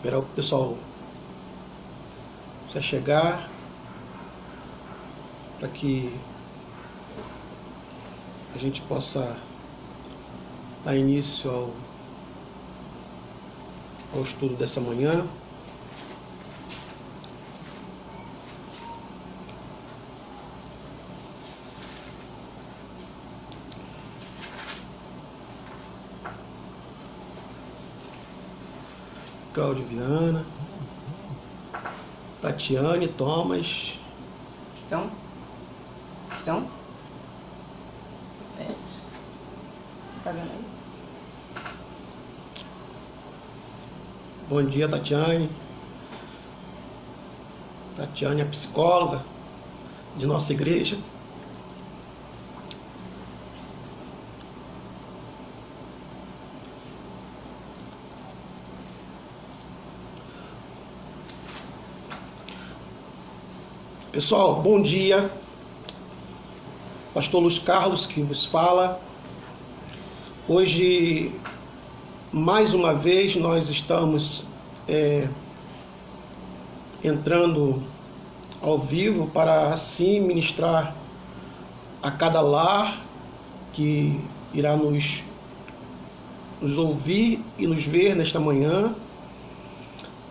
Esperar o pessoal se chegar para que a gente possa dar início ao estudo dessa manhã. Cláudio Viana, Tatiane, Thomas. Estão? Tá vendo aí? Bom dia, Tatiane. Tatiane é psicóloga de nossa igreja. Pessoal, bom dia. Pastor Luiz Carlos que vos fala. Hoje, mais uma vez, nós estamos entrando ao vivo para assim ministrar a cada lar que irá nos ouvir e nos ver nesta manhã.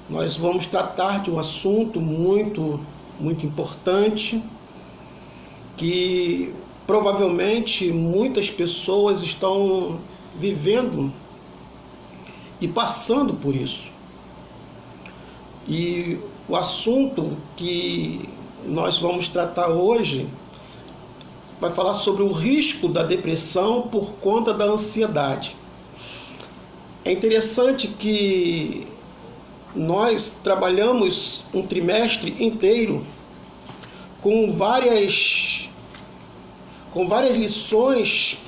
Nós vamos tratar de um assunto muito importante, que provavelmente muitas pessoas estão vivendo e passando por isso. E o assunto que nós vamos tratar hoje vai falar sobre o risco da depressão por conta da ansiedade. É interessante que nós trabalhamos um trimestre inteiro com várias lições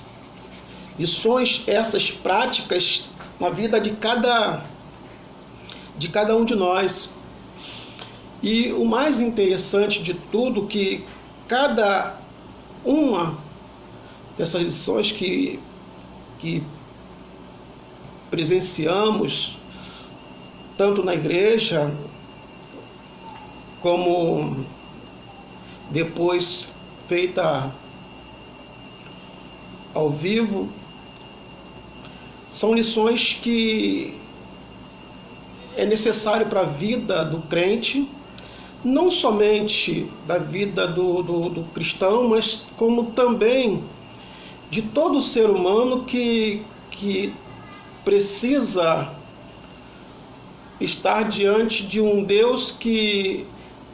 essas práticas na vida de cada um de nós. E o mais interessante de tudo, que cada uma dessas lições que presenciamos, tanto na igreja, como depois feita ao vivo, são lições que é necessário para a vida do crente, não somente da vida do cristão, mas como também de todo ser humano que precisa estar diante de um Deus que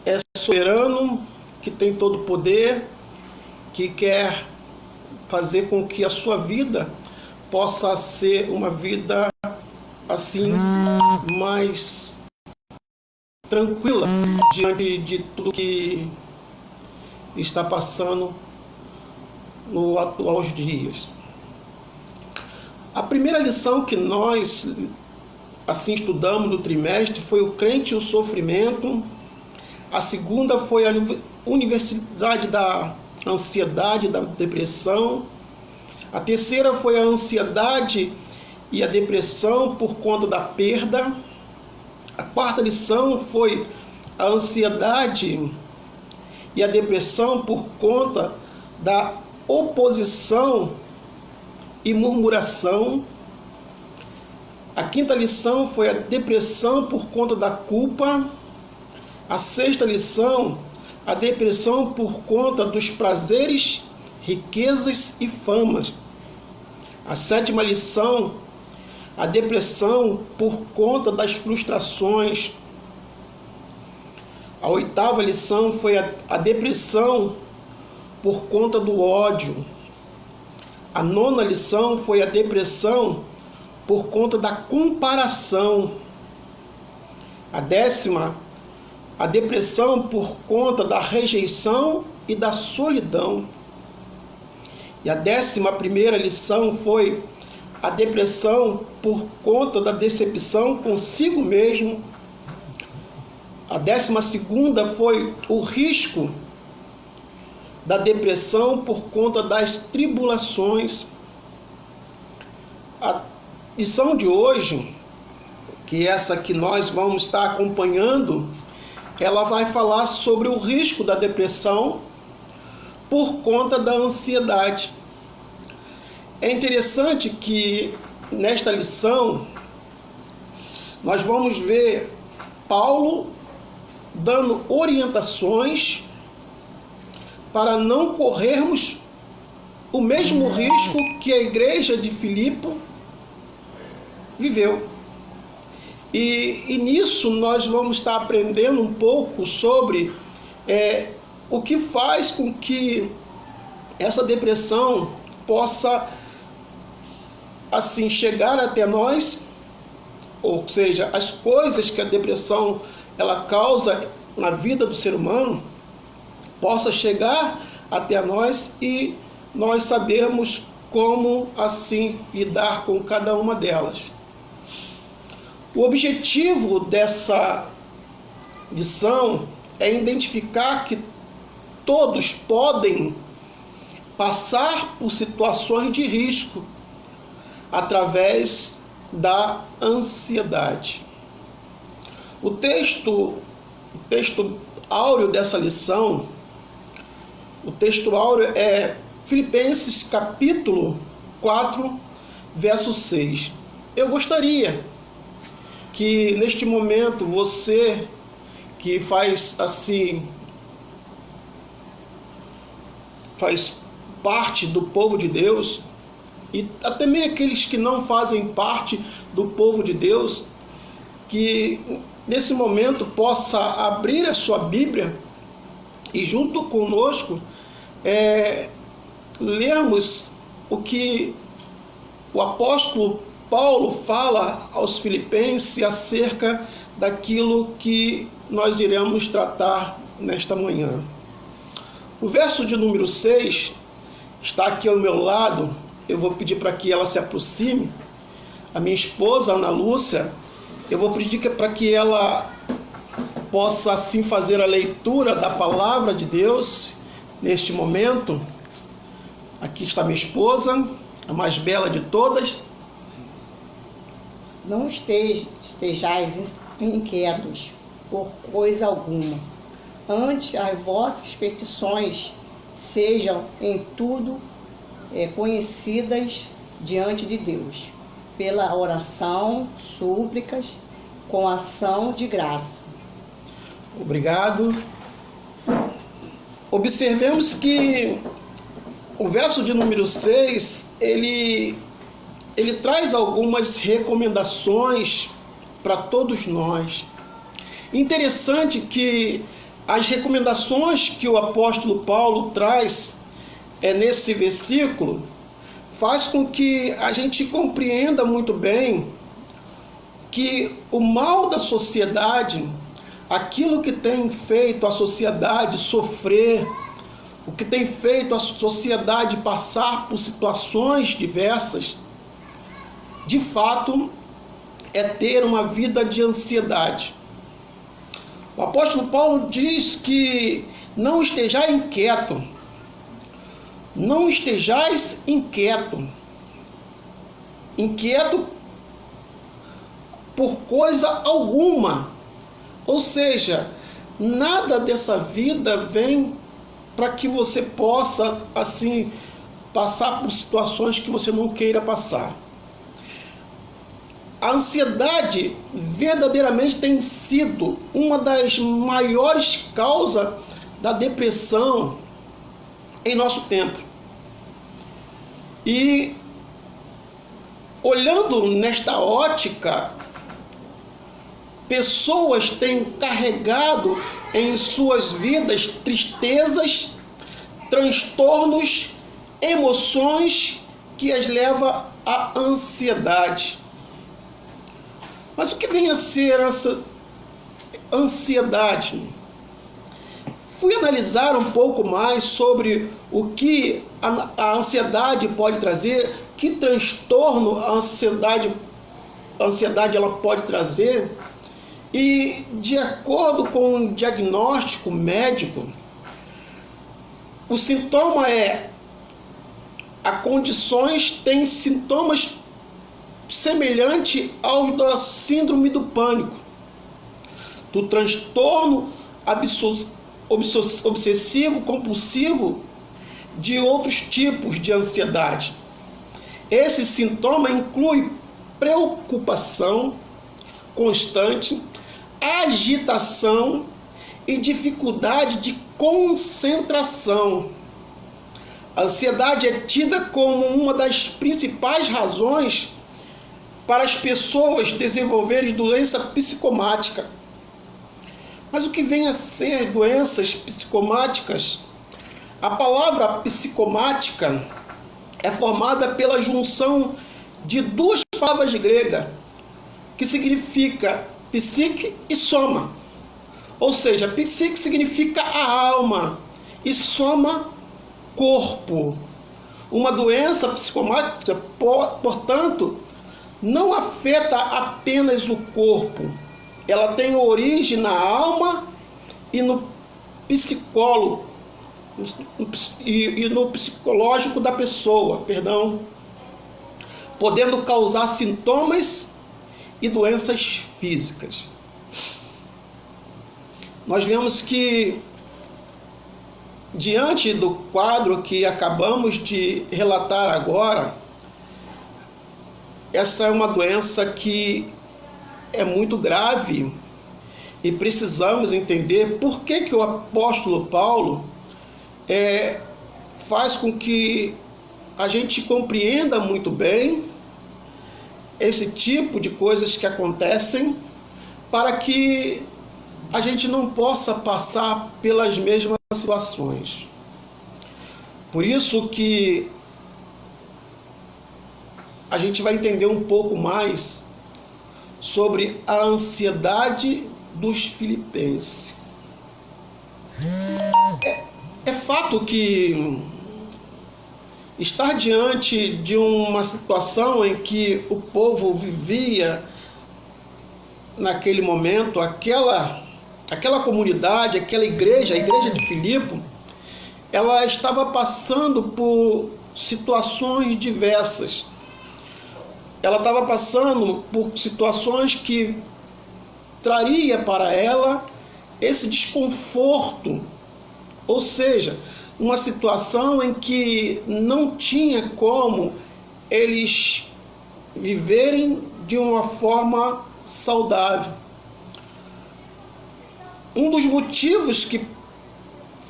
é soberano, que tem todo o poder, que quer fazer com que a sua vida possa ser uma vida assim mais tranquila diante de tudo que está passando nos atuais dias. A primeira lição que nós assim estudamos no trimestre foi o crente e o sofrimento. A segunda foi a universidade da ansiedade, da depressão. A terceira foi a ansiedade e a depressão por conta da perda. A quarta lição foi a ansiedade e a depressão por conta da oposição e murmuração. A quinta lição foi a depressão por conta da culpa. A sexta lição, a depressão por conta dos prazeres, riquezas e famas. A sétima lição, a depressão por conta das frustrações. A oitava lição foi a depressão por conta do ódio. A nona lição foi a depressão por conta da comparação. A décima, a depressão por conta da rejeição e da solidão. E a 11ª lição foi a depressão por conta da decepção consigo mesmo. A 12ª foi o risco da depressão por conta das tribulações. A lição de hoje, que essa que nós vamos estar acompanhando, ela vai falar sobre o risco da depressão por conta da ansiedade. É interessante que nesta lição nós vamos ver Paulo dando orientações para não corrermos o mesmo risco que a igreja de Filipe viveu. E nisso nós vamos estar aprendendo um pouco sobre o que faz com que essa depressão possa assim chegar até nós, ou seja, as coisas que a depressão ela causa na vida do ser humano possa chegar até nós e nós sabermos como assim lidar com cada uma delas. O objetivo dessa lição é identificar que todos podem passar por situações de risco através da ansiedade. O texto áureo dessa lição, o texto áureo é Filipenses capítulo 4, verso 6. Eu gostaria que neste momento você que faz parte do povo de Deus, e até mesmo aqueles que não fazem parte do povo de Deus, que nesse momento possa abrir a sua Bíblia e junto conosco lermos o que o apóstolo Paulo fala aos filipenses acerca daquilo que nós iremos tratar nesta manhã. O verso de número 6 está aqui ao meu lado. Eu vou pedir para que ela se aproxime. A minha esposa, Ana Lúcia, eu vou pedir para que ela possa assim fazer a leitura da palavra de Deus neste momento. Aqui está minha esposa, a mais bela de todas. Não estejais inquietos por coisa alguma. Antes, as vossas petições sejam em tudo conhecidas diante de Deus, pela oração, súplicas, com ação de graça. Obrigado. Observemos que o verso de número 6, ele traz algumas recomendações para todos nós. Interessante que as recomendações que o apóstolo Paulo traz nesse versículo faz com que a gente compreenda muito bem que o mal da sociedade, aquilo que tem feito a sociedade sofrer, o que tem feito a sociedade passar por situações diversas, de fato, é ter uma vida de ansiedade. O apóstolo Paulo diz que não estejais inquieto. Não estejais inquieto. Inquieto por coisa alguma. Ou seja, nada dessa vida vem para que você possa, assim, passar por situações que você não queira passar. A ansiedade verdadeiramente tem sido uma das maiores causas da depressão em nosso tempo. E olhando nesta ótica, pessoas têm carregado em suas vidas tristezas, transtornos, emoções que as levam à ansiedade. Mas o que vem a ser essa ansiedade? Fui analisar um pouco mais sobre o que a ansiedade pode trazer, que transtorno a ansiedade ela pode trazer, e de acordo com o diagnóstico médico, o sintoma a condições tem sintomas semelhante ao da síndrome do pânico, do transtorno obsessivo compulsivo, de outros tipos de ansiedade. Esse sintoma inclui preocupação constante, agitação e dificuldade de concentração. A ansiedade é tida como uma das principais razões para as pessoas desenvolverem doença psicomática. Mas o que vem a ser doenças psicomáticas? A palavra psicomática é formada pela junção de duas palavras gregas, que significa psique e soma. Ou seja, psique significa a alma e soma, corpo. Uma doença psicomática, portanto, não afeta apenas o corpo. Ela tem origem na alma e no psicólogo e no psicológico da pessoa, podendo causar sintomas e doenças físicas. Nós vemos que, diante do quadro que acabamos de relatar agora, essa é uma doença que é muito grave e precisamos entender por que o apóstolo Paulo faz com que a gente compreenda muito bem esse tipo de coisas que acontecem, para que a gente não possa passar pelas mesmas situações. Por isso que a gente vai entender um pouco mais sobre a ansiedade dos filipenses. É fato que estar diante de uma situação em que o povo vivia naquele momento, aquela comunidade, aquela igreja, a igreja de Filipe, ela estava passando por situações diversas. Ela estava passando por situações que traria para ela esse desconforto, ou seja, uma situação em que não tinha como eles viverem de uma forma saudável. Um dos motivos que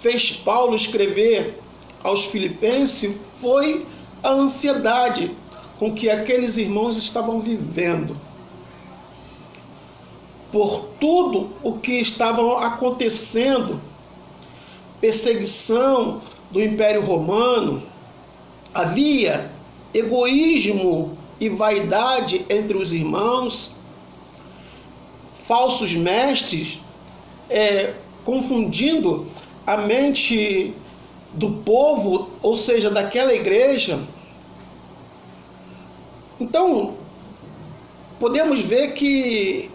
fez Paulo escrever aos Filipenses foi a ansiedade com que aqueles irmãos estavam vivendo, por tudo o que estava acontecendo, perseguição do Império Romano, havia egoísmo e vaidade entre os irmãos, falsos mestres confundindo a mente do povo, ou seja, daquela igreja. Então, podemos ver que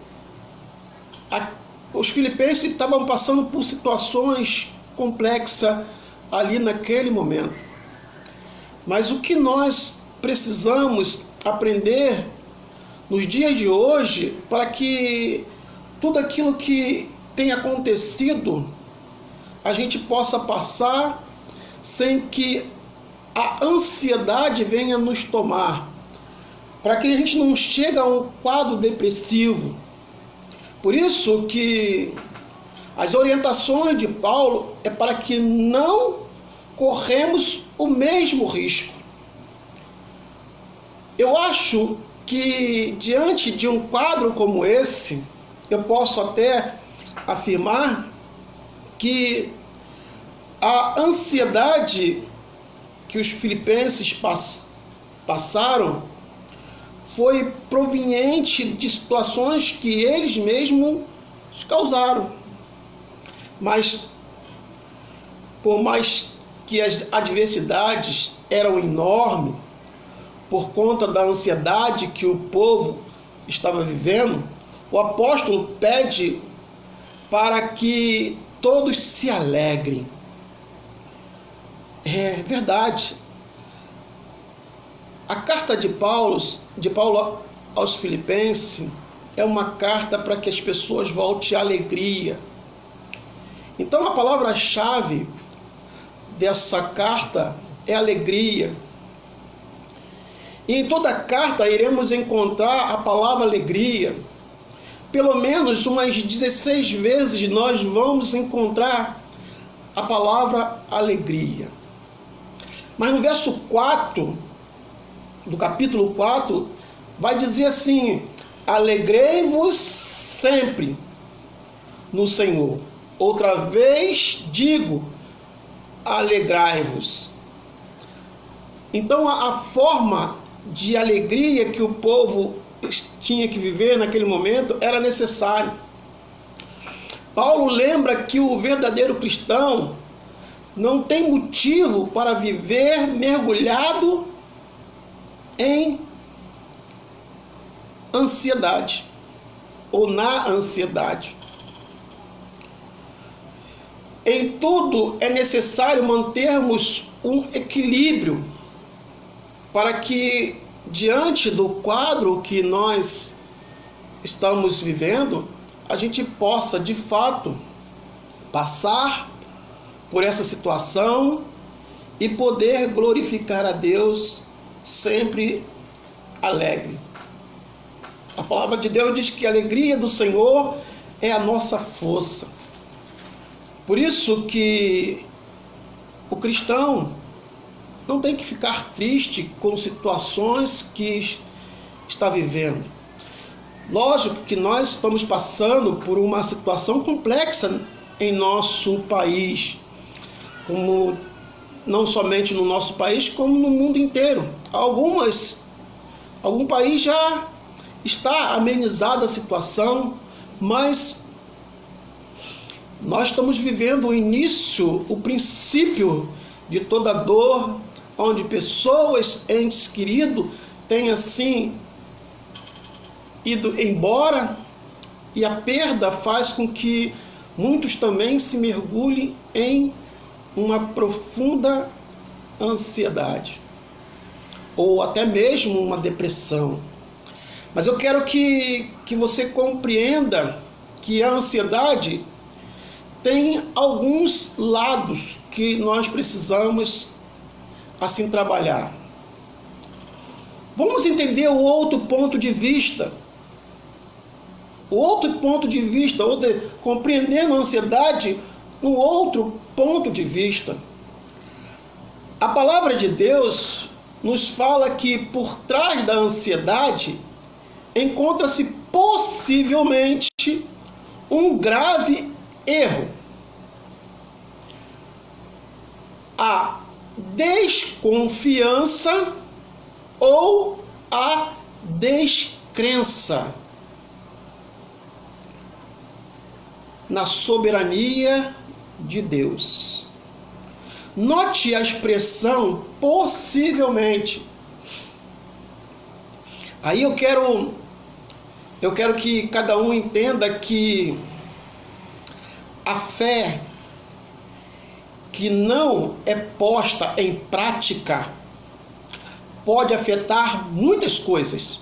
os filipenses estavam passando por situações complexas ali naquele momento. Mas o que nós precisamos aprender nos dias de hoje, para que tudo aquilo que tem acontecido a gente possa passar sem que a ansiedade venha nos tomar, para que a gente não chegue a um quadro depressivo. Por isso que as orientações de Paulo é para que não corremos o mesmo risco. Eu acho que diante de um quadro como esse, eu posso até afirmar que a ansiedade que os filipenses passaram foi proveniente de situações que eles mesmos causaram. Mas, por mais que as adversidades eram enormes, por conta da ansiedade que o povo estava vivendo, o apóstolo pede para que todos se alegrem. É verdade. A carta de Paulo aos Filipenses é uma carta para que as pessoas voltem à alegria. Então a palavra-chave dessa carta é alegria. E em toda a carta iremos encontrar a palavra alegria. Pelo menos umas 16 vezes nós vamos encontrar a palavra alegria. Mas no verso 4, do capítulo 4, vai dizer assim: alegrei-vos sempre no Senhor. Outra vez digo, alegrai-vos. Então a forma de alegria que o povo tinha que viver naquele momento era necessário. Paulo lembra que o verdadeiro cristão não tem motivo para viver mergulhado em ansiedade ou na ansiedade. Em tudo é necessário mantermos um equilíbrio para que, diante do quadro que nós estamos vivendo, a gente possa, de fato, passar por essa situação e poder glorificar a Deus sempre alegre. A palavra de Deus diz que a alegria do Senhor é a nossa força. Por isso que o cristão não tem que ficar triste com situações que está vivendo. Lógico que nós estamos passando por uma situação complexa em nosso país, como não somente no nosso país, como no mundo inteiro. Algum país já está amenizada a situação, mas nós estamos vivendo o início, o princípio de toda dor, onde pessoas, entes queridos, têm assim ido embora, e a perda faz com que muitos também se mergulhem em uma profunda ansiedade, ou até mesmo uma depressão. Mas eu quero que você compreenda que a ansiedade tem alguns lados que nós precisamos assim trabalhar. Vamos entender o outro ponto de vista. Compreendendo a ansiedade no outro ponto de vista. A palavra de Deus nos fala que por trás da ansiedade encontra-se possivelmente um grave erro. A desconfiança ou a descrença na soberania de Deus. Note a expressão possivelmente. Aí eu quero que cada um entenda que a fé que não é posta em prática pode afetar muitas coisas.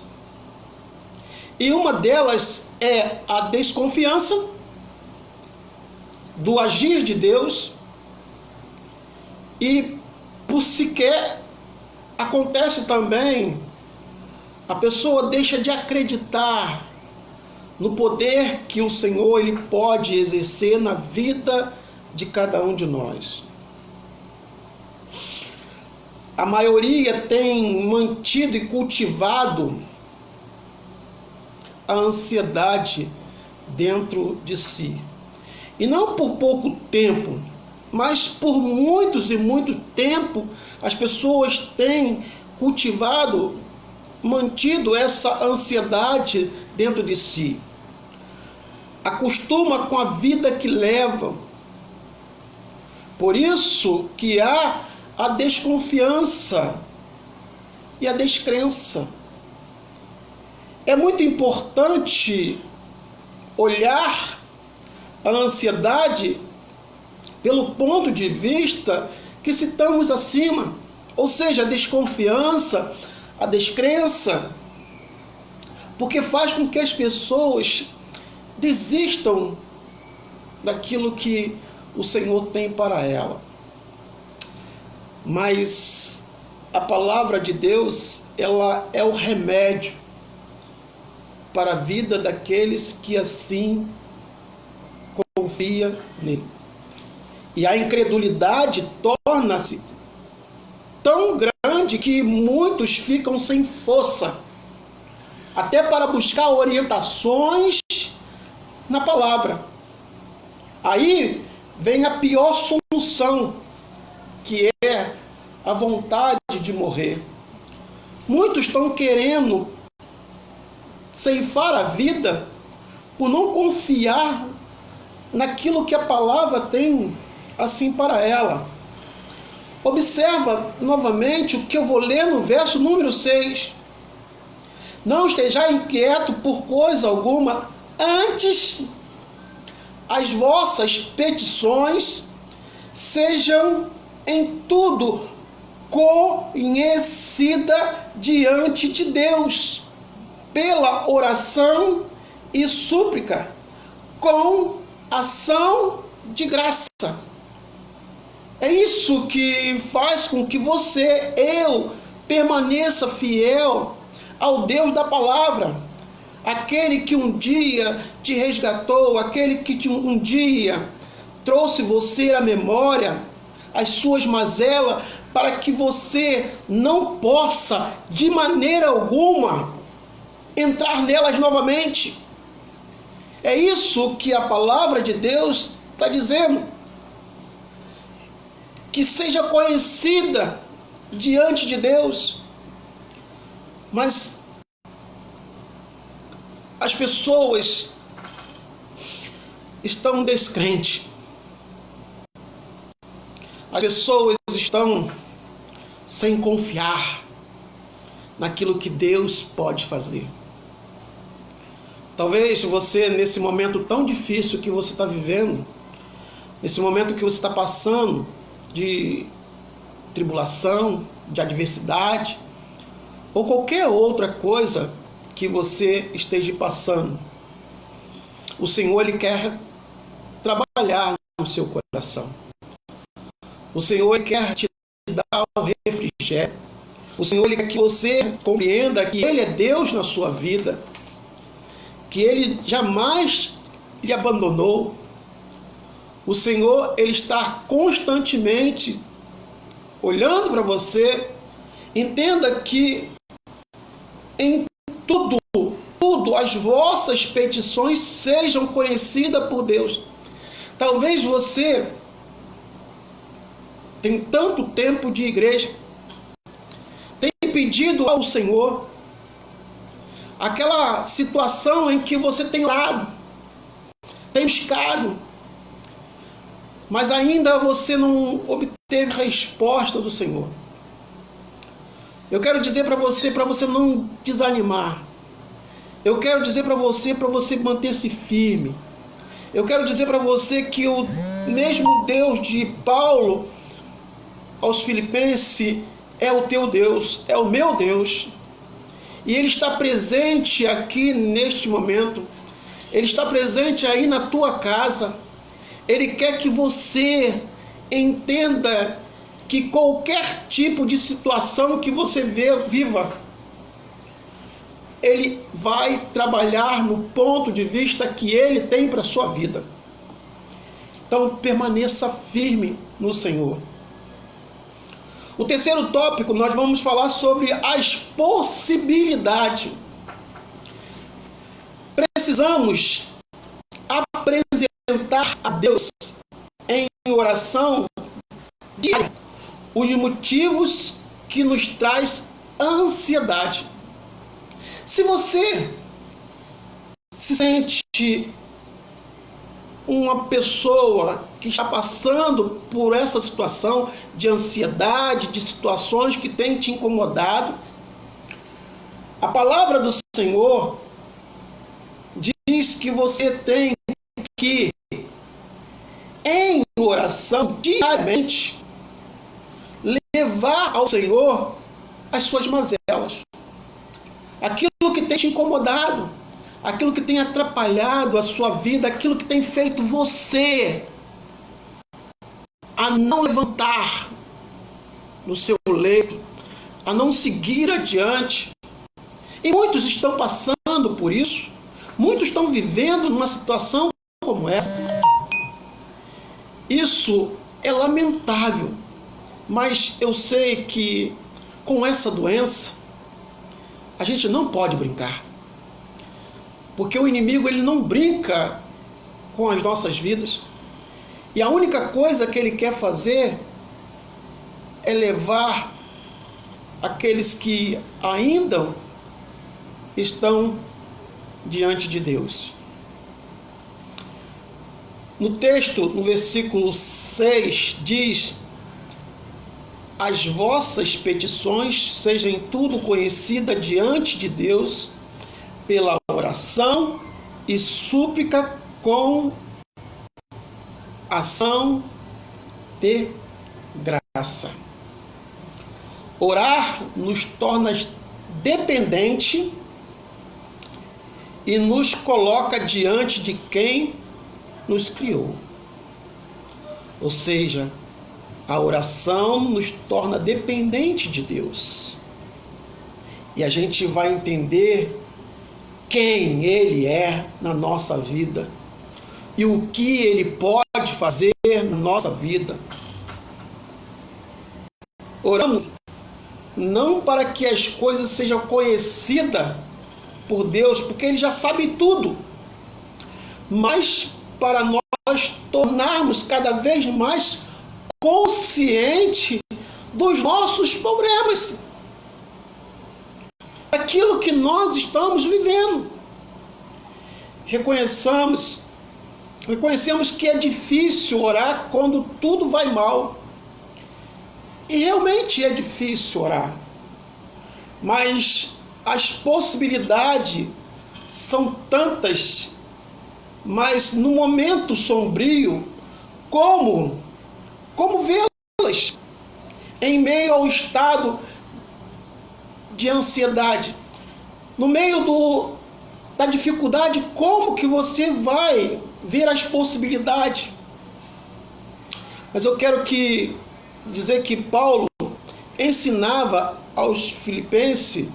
E uma delas é a desconfiança do agir de Deus, e por sequer acontece também, a pessoa deixa de acreditar no poder que o Senhor ele pode exercer na vida de cada um de nós. A maioria tem mantido e cultivado a ansiedade dentro de si. E não por pouco tempo, mas por muitos e muito tempo, as pessoas têm cultivado, mantido essa ansiedade dentro de si. Acostuma com a vida que levam. Por isso que há a desconfiança e a descrença. É muito importante olhar a ansiedade pelo ponto de vista que citamos acima, ou seja, a desconfiança, a descrença. porque faz com que as pessoas desistam daquilo que o Senhor tem para ela. Mas a palavra de Deus, ela é o remédio para a vida daqueles que assim confiam nele. E a incredulidade torna-se tão grande que muitos ficam sem força, até para buscar orientações na palavra. Aí vem a pior solução, que é a vontade de morrer. Muitos estão querendo ceifar a vida por não confiar naquilo que a palavra tem assim para ela. Observa novamente o que eu vou ler no verso número 6. Não esteja inquieto por coisa alguma, antes as vossas petições sejam em tudo conhecida diante de Deus, pela oração e súplica, com ação de graça. É isso que faz com que você, eu, permaneça fiel ao Deus da palavra, aquele que um dia te resgatou, aquele que um dia trouxe você à memória as suas mazelas, para que você não possa, de maneira alguma, entrar nelas novamente. É isso que a palavra de Deus está dizendo. Que seja conhecida diante de Deus. Mas as pessoas estão descrentes. As pessoas estão sem confiar naquilo que Deus pode fazer. Talvez você, nesse momento tão difícil que você está vivendo, nesse momento que você está passando de tribulação, de adversidade, ou qualquer outra coisa que você esteja passando, o Senhor, Ele quer trabalhar no seu coração. O Senhor, Ele quer te dar o refrigério. O Senhor, Ele quer que você compreenda que Ele é Deus na sua vida, que Ele jamais lhe abandonou. O Senhor, Ele está constantemente olhando para você. Entenda que em tudo, as vossas petições sejam conhecidas por Deus. Talvez você tem tanto tempo de igreja, tem pedido ao Senhor aquela situação em que você tem orado, tem buscado, mas ainda você não obteve a resposta do Senhor. Eu quero dizer para você não desanimar. Eu quero dizer para você manter-se firme. Eu quero dizer para você que o mesmo Deus de Paulo aos Filipenses é o teu Deus, é o meu Deus. E Ele está presente aqui neste momento. Ele está presente aí na tua casa. Ele quer que você entenda que qualquer tipo de situação que você viva, Ele vai trabalhar no ponto de vista que Ele tem para a sua vida. Então permaneça firme no Senhor. O terceiro tópico, nós vamos falar sobre as possibilidades. Precisamos apresentar a Deus em oração diária os motivos que nos traz ansiedade. Se você se sente uma pessoa que está passando por essa situação de ansiedade, de situações que têm te incomodado, a palavra do Senhor diz que você tem que, em oração diariamente, levar ao Senhor as suas mazelas, aquilo que tem te incomodado, aquilo que tem atrapalhado a sua vida, aquilo que tem feito você a não levantar no seu leito, a não seguir adiante. E muitos estão passando por isso, muitos estão vivendo numa situação como essa. Isso é lamentável, mas eu sei que com essa doença a gente não pode brincar. Porque o inimigo, ele não brinca com as nossas vidas. E a única coisa que ele quer fazer é levar aqueles que ainda estão diante de Deus. No texto, no versículo 6, diz: as vossas petições sejam em tudo conhecidas diante de Deus pela oração e súplica com ação de graça. Orar nos torna dependente e nos coloca diante de quem nos criou. Ou seja, a oração nos torna dependente de Deus. E a gente vai entender quem Ele é na nossa vida e o que Ele pode fazer na nossa vida. Oramos não para que as coisas sejam conhecidas por Deus, porque Ele já sabe tudo, mas para nós tornarmos cada vez mais conscientes dos nossos problemas, daquilo que nós estamos vivendo. Reconhecemos que é difícil orar quando tudo vai mal. E realmente é difícil orar. Mas as possibilidades são tantas. Mas no momento sombrio, como vê-las? Em meio ao estado de ansiedade, no meio da dificuldade, como que você vai ver as possibilidades? Mas eu quero dizer que Paulo ensinava aos filipenses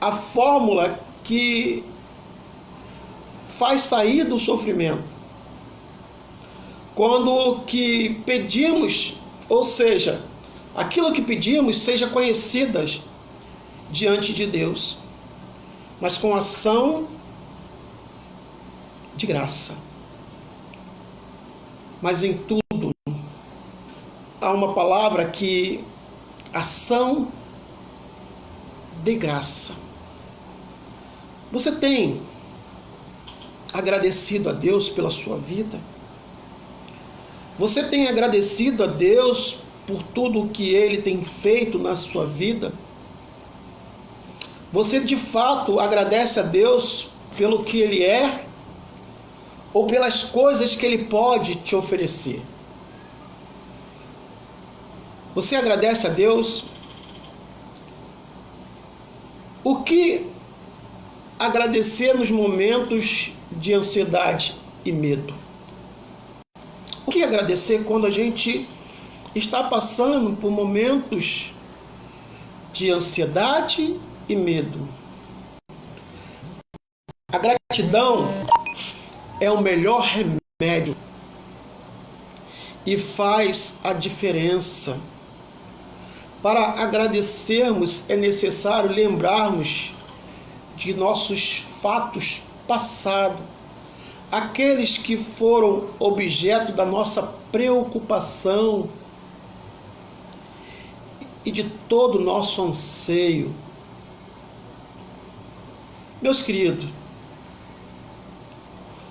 a fórmula que faz sair do sofrimento. Quando que pedimos, ou seja, aquilo que pedimos seja conhecidas diante de Deus, mas com ação de graça. Mas em tudo há uma palavra que ação de graça. Você tem agradecido a Deus pela sua vida? Você tem agradecido a Deus por tudo o que Ele tem feito na sua vida? Você de fato agradece a Deus pelo que Ele é ou pelas coisas que Ele pode te oferecer? Você agradece a Deus? O que agradecer nos momentos de ansiedade e medo? O que agradecer quando a gente está passando por momentos de ansiedade e medo? A gratidão é o melhor remédio e faz a diferença. Para agradecermos é necessário lembrarmos de nossos fatos passados, aqueles que foram objeto da nossa preocupação e de todo o nosso anseio. Meus queridos,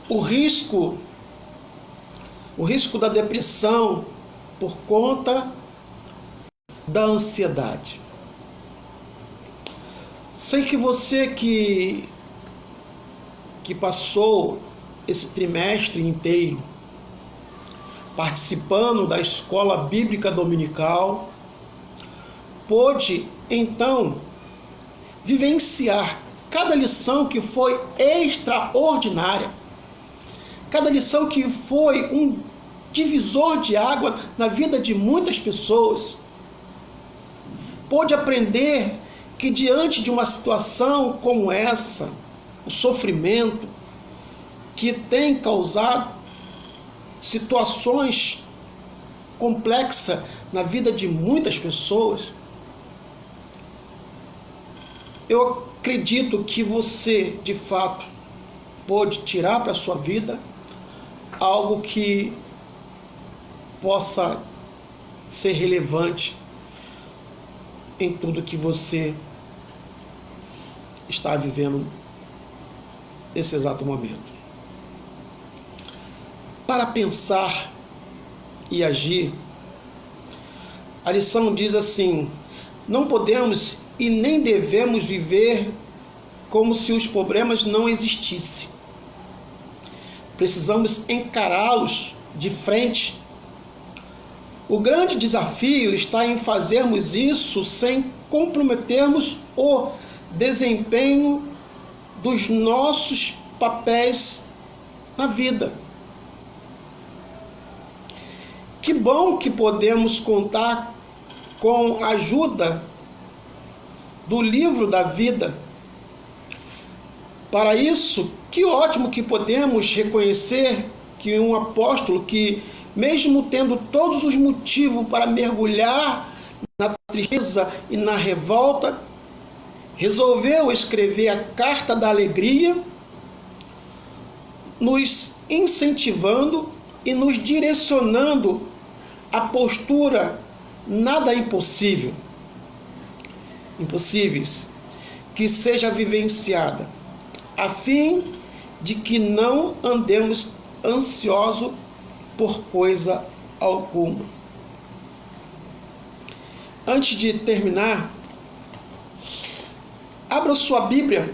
o risco da depressão por conta da ansiedade. Sei que você que passou esse trimestre inteiro participando da escola bíblica dominical, pôde então vivenciar cada lição que foi extraordinária, cada lição que foi um divisor de água na vida de muitas pessoas, pôde aprender que diante de uma situação como essa, o sofrimento que tem causado situações complexas na vida de muitas pessoas, eu acredito que você, de fato, pôde tirar para a sua vida algo que possa ser relevante em tudo que você está vivendo nesse exato momento. Para pensar e agir, a lição diz assim: não podemos e nem devemos viver como se os problemas não existissem. Precisamos encará-los de frente. O grande desafio está em fazermos isso sem comprometermos o desempenho dos nossos papéis na vida. Que bom que podemos contar com a ajuda do livro da vida. Para isso, que ótimo que podemos reconhecer que um apóstolo que, mesmo tendo todos os motivos para mergulhar na tristeza e na revolta, resolveu escrever a carta da alegria, nos incentivando e nos direcionando à postura nada impossíveis, que seja vivenciada, a fim de que não andemos ansiosos por coisa alguma. Antes de terminar, abra sua Bíblia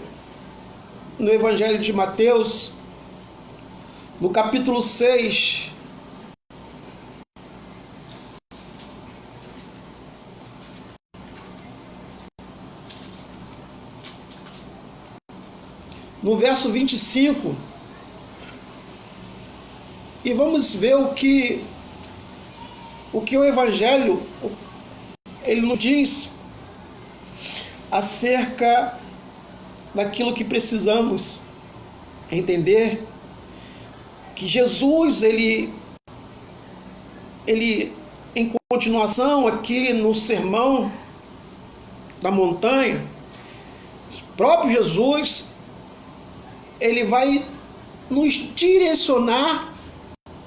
no Evangelho de Mateus, no capítulo 6, no verso 25, e vamos ver o que o Evangelho ele nos diz acerca daquilo que precisamos entender, que Jesus, ele em continuação aqui no Sermão da Montanha, o próprio Jesus, ele vai nos direcionar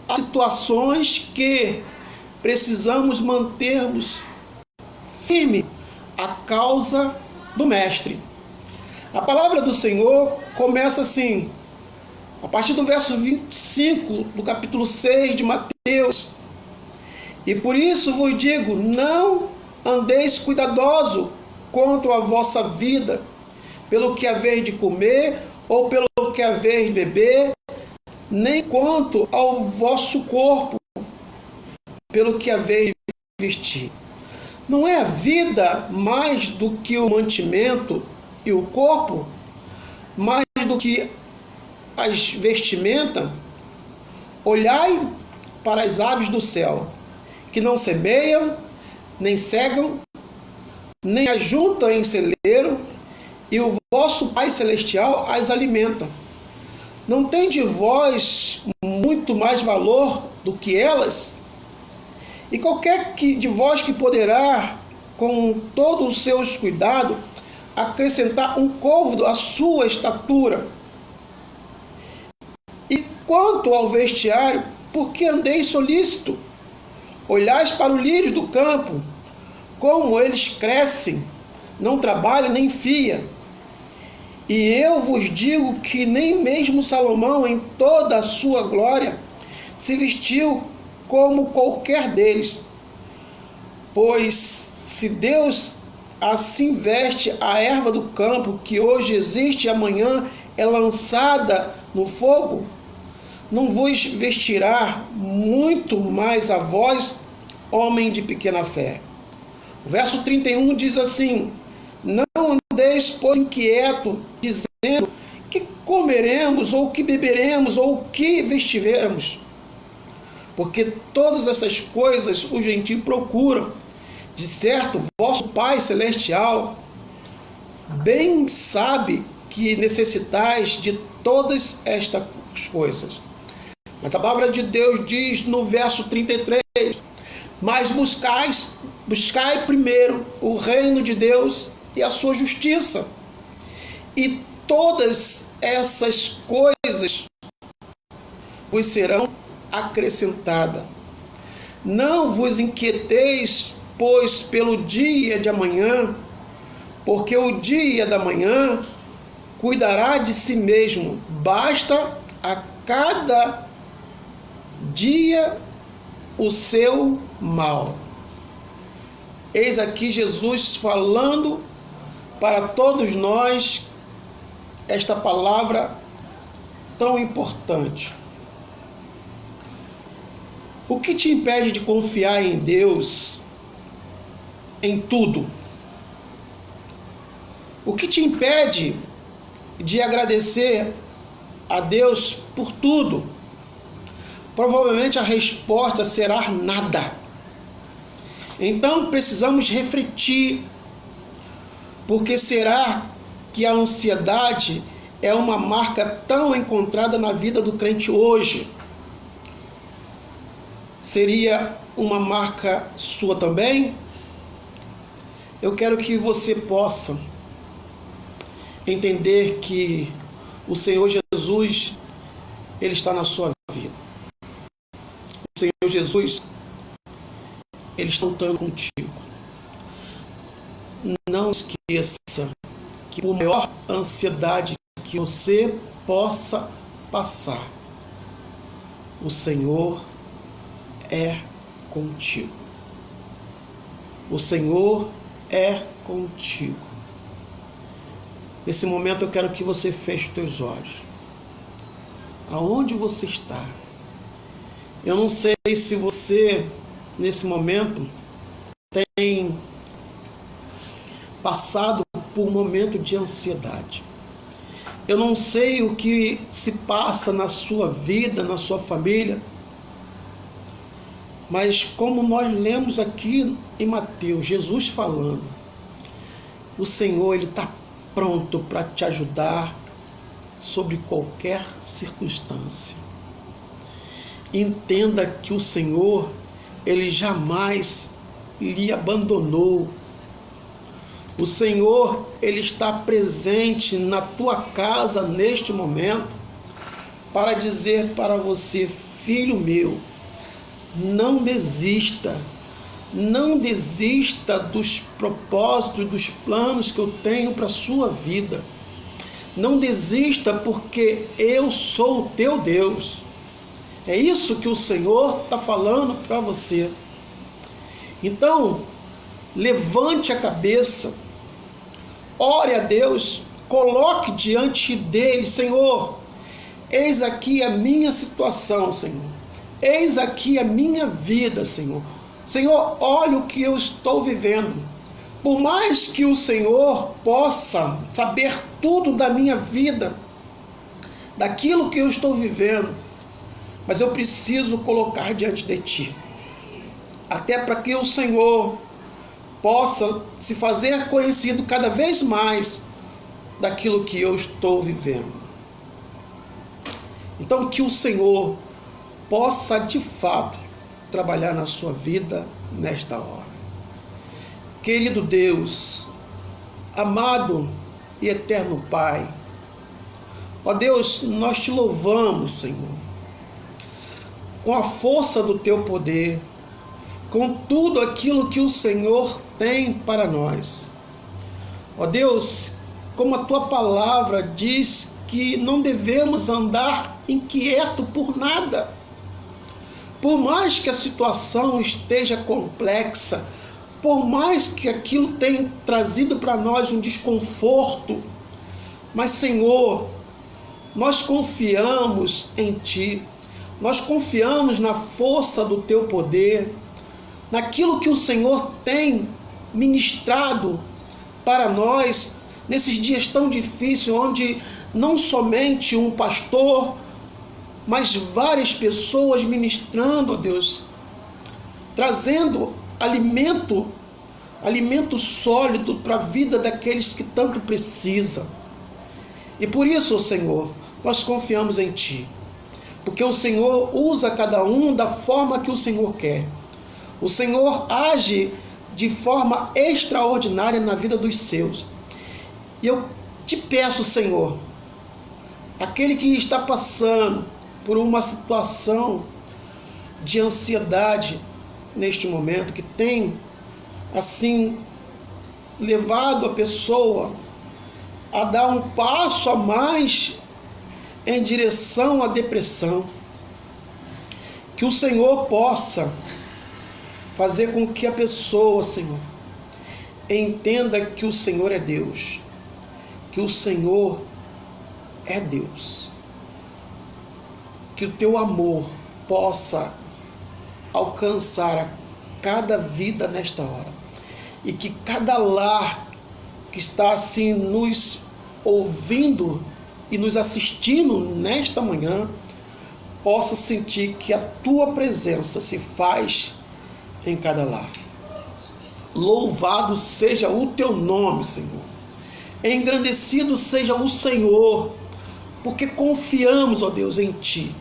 a situações que precisamos mantermos firme a causa do Mestre. A palavra do Senhor começa assim, a partir do verso 25 do capítulo 6 de Mateus: e por isso vos digo, não andeis cuidadoso quanto à vossa vida, pelo que haveis de comer ou pelo que haveis de beber, nem quanto ao vosso corpo, pelo que haveis de vestir. Não é a vida mais do que o mantimento e o corpo, mais do que as vestimentas? Olhai para as aves do céu, que não semeiam, nem cegam, nem ajuntam em celeiro, e o vosso Pai Celestial as alimenta. Não tem de vós muito mais valor do que elas? E qualquer de vós que poderá, com todos os seus cuidados, acrescentar um côvado à sua estatura. E quanto ao vestiário, por que andeis solícito? Olhais para o lírio do campo, como eles crescem, não trabalham nem fia. E eu vos digo que nem mesmo Salomão, em toda a sua glória, se vestiu como qualquer deles. Pois se Deus assim veste a erva do campo, que hoje existe e amanhã é lançada no fogo, não vos vestirá muito mais a vós, homem de pequena fé. O verso 31 diz assim: não andeis, pois, inquieto, dizendo: que comeremos, ou que beberemos, ou que vestiremos? Porque todas essas coisas os gentios procuram. De certo, vosso Pai Celestial bem sabe que necessitais de todas estas coisas. Mas a palavra de Deus diz no verso 33: mas buscai primeiro o reino de Deus e a sua justiça, e todas essas coisas vos serão acrescentadas. Não vos inquieteis, pois, pelo dia de amanhã, porque o dia da manhã cuidará de si mesmo. Basta a cada dia o seu mal. Eis aqui Jesus falando para todos nós esta palavra tão importante. O que te impede de confiar em Deus em tudo? O que te impede de agradecer a Deus por tudo? Provavelmente a resposta será nada. Então precisamos refletir, porque será que a ansiedade é uma marca tão encontrada na vida do crente hoje? Seria uma marca sua também? Eu quero que você possa entender que o Senhor Jesus, Ele está na sua vida. O Senhor Jesus, Ele está lutando contigo. Não esqueça que por maior ansiedade que você possa passar, o Senhor é contigo. O Senhor é contigo. Nesse momento eu quero que você feche os teus olhos. Aonde você está? Eu não sei se você, nesse momento, tem passado por um momento de ansiedade. Eu não sei o que se passa na sua vida, na sua família, mas como nós lemos aqui em Mateus, Jesus falando, o Senhor, Ele está pronto para te ajudar sobre qualquer circunstância. Entenda que o Senhor, Ele jamais lhe abandonou. O Senhor, Ele está presente na tua casa neste momento para dizer para você: filho meu, não desista. Não desista dos propósitos, dos planos que eu tenho para a sua vida. Não desista, porque eu sou o teu Deus. É isso que o Senhor está falando para você. Então, levante a cabeça, ore a Deus, coloque diante dele: Senhor, eis aqui a minha situação, Senhor. Eis aqui a minha vida, Senhor. Senhor, olha o que eu estou vivendo. Por mais que o Senhor possa saber tudo da minha vida, daquilo que eu estou vivendo, mas eu preciso colocar diante de Ti. Até para que o Senhor possa se fazer conhecido cada vez mais daquilo que eu estou vivendo. Então, que o Senhor possa de fato trabalhar na sua vida nesta hora. Querido Deus, amado e eterno Pai, ó Deus, nós te louvamos, Senhor, com a força do teu poder, com tudo aquilo que o Senhor tem para nós. Ó Deus, como a tua palavra diz que não devemos andar inquieto por nada. Por mais que a situação esteja complexa, por mais que aquilo tenha trazido para nós um desconforto, mas, Senhor, nós confiamos em Ti, nós confiamos na força do Teu poder, naquilo que o Senhor tem ministrado para nós nesses dias tão difíceis, onde não somente um pastor, mas várias pessoas ministrando, ó Deus, trazendo alimento sólido para a vida daqueles que tanto precisam. E por isso, Senhor, nós confiamos em Ti, porque o Senhor usa cada um da forma que o Senhor quer. O Senhor age de forma extraordinária na vida dos seus. E eu te peço, Senhor, aquele que está passando por uma situação de ansiedade neste momento, que tem, assim, levado a pessoa a dar um passo a mais em direção à depressão, que o Senhor possa fazer com que a pessoa, Senhor, entenda que o Senhor é Deus, que o Senhor é Deus, que o teu amor possa alcançar a cada vida nesta hora, e que cada lar que está assim nos ouvindo e nos assistindo nesta manhã possa sentir que a tua presença se faz em cada lar. Louvado seja o teu nome, Senhor. Engrandecido seja o Senhor, porque confiamos, ó Deus, em Ti.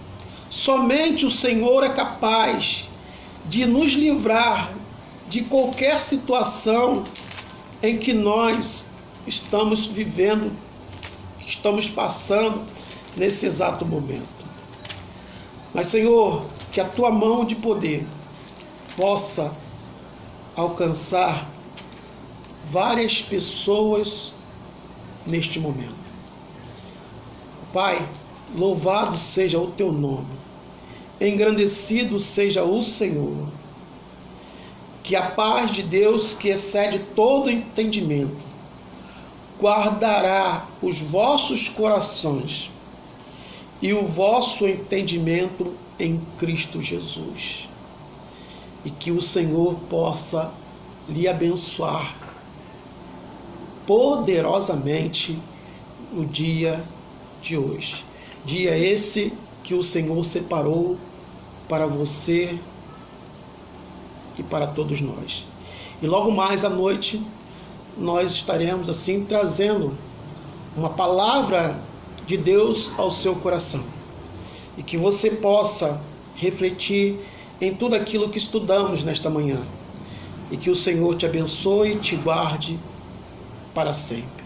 Somente o Senhor é capaz de nos livrar de qualquer situação em que nós estamos vivendo, estamos passando nesse exato momento. Mas, Senhor, que a Tua mão de poder possa alcançar várias pessoas neste momento. Pai, louvado seja o Teu nome, engrandecido seja o Senhor. Que a paz de Deus, que excede todo entendimento, guardará os vossos corações e o vosso entendimento em Cristo Jesus. E que o Senhor possa lhe abençoar poderosamente no dia de hoje. Dia esse que o Senhor separou para você e para todos nós. E logo mais à noite nós estaremos assim trazendo uma palavra de Deus ao seu coração, e que você possa refletir em tudo aquilo que estudamos nesta manhã, e que o Senhor te abençoe e te guarde para sempre.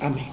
Amém.